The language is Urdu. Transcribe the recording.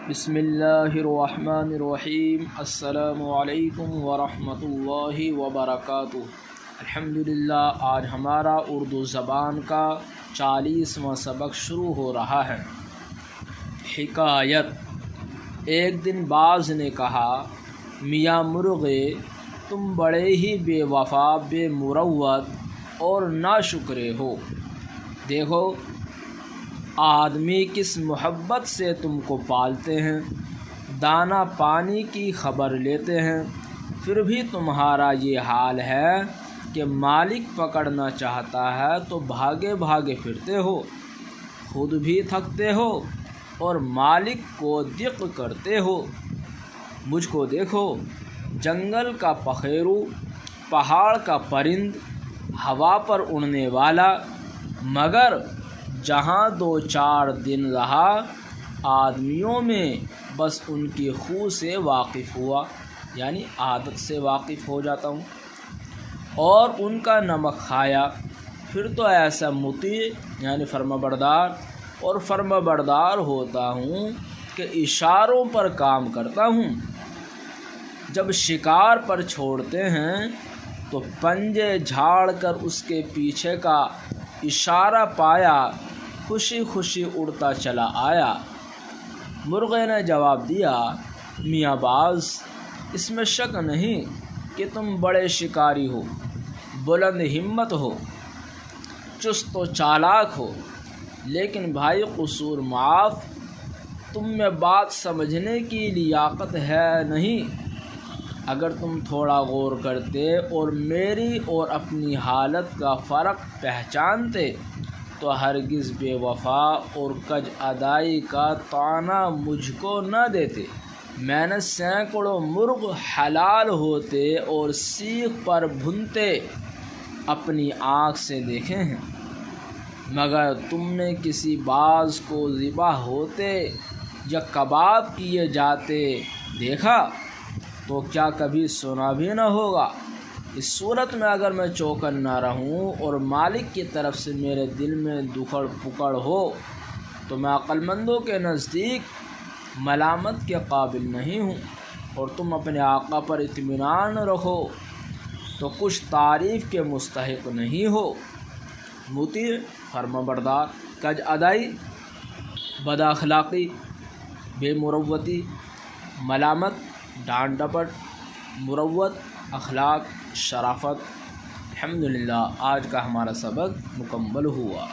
بسم اللہ الرحمن الرحیم۔ السلام علیکم ورحمۃ اللہ وبرکاتہ۔ الحمدللہ، آج ہمارا اردو زبان کا 40واں سبق شروع ہو رہا ہے۔ حکایت۔ ایک دن باز نے کہا، میاں مرغے، تم بڑے ہی بے وفا، بے مروت اور ناشکرے ہو۔ دیکھو آدمی کس محبت سے تم کو پالتے ہیں، دانہ پانی کی خبر لیتے ہیں، پھر بھی تمہارا یہ حال ہے کہ مالک پکڑنا چاہتا ہے تو بھاگے بھاگے پھرتے ہو، خود بھی تھکتے ہو اور مالک کو دق کرتے ہو۔ مجھ کو دیکھو، جنگل کا پخیرو، پہاڑ کا پرند، ہوا پر اڑنے والا، مگر جہاں 2-4 دن رہا، آدمیوں میں بس ان کی خو سے واقف ہوا، یعنی عادت سے واقف ہو جاتا ہوں، اور ان کا نمک کھایا، پھر تو ایسا مطیع یعنی فرما بردار اور فرما بردار ہوتا ہوں کہ اشاروں پر کام کرتا ہوں۔ جب شکار پر چھوڑتے ہیں تو پنجے جھاڑ کر اس کے پیچھے کا اشارہ پایا، خوشی خوشی اڑتا چلا آیا۔ مرغے نے جواب دیا، میاں باز، اس میں شک نہیں کہ تم بڑے شکاری ہو، بلند ہمت ہو، چست و چالاک ہو، لیکن بھائی قصور معاف، تم میں بات سمجھنے کی لیاقت ہے نہیں۔ اگر تم تھوڑا غور کرتے اور میری اور اپنی حالت کا فرق پہچانتے تو ہرگز بے وفا اور کج ادائی کا طعنہ مجھ کو نہ دیتے۔ میں نے سینکڑوں مرغ حلال ہوتے اور سیخ پر بھنتے اپنی آنکھ سے دیکھے ہیں، مگر تم نے کسی باز کو ذبح ہوتے یا کباب کیے جاتے دیکھا تو کیا کبھی سنا بھی نہ ہوگا؟ اس صورت میں اگر میں چوکن نہ رہوں اور مالک کی طرف سے میرے دل میں دکھڑ پکڑ ہو تو میں عقل مندوں کے نزدیک ملامت کے قابل نہیں ہوں، اور تم اپنے آقا پر اطمینان رکھو تو کچھ تعریف کے مستحق نہیں ہو۔ مطیع فرما بردار، کج ادائی بد اخلاقی، بے مروتی، ملامت ڈانٹ ڈپٹ، مروت اخلاق شرافت۔ الحمدللہ، آج کا ہمارا سبق مکمل ہوا۔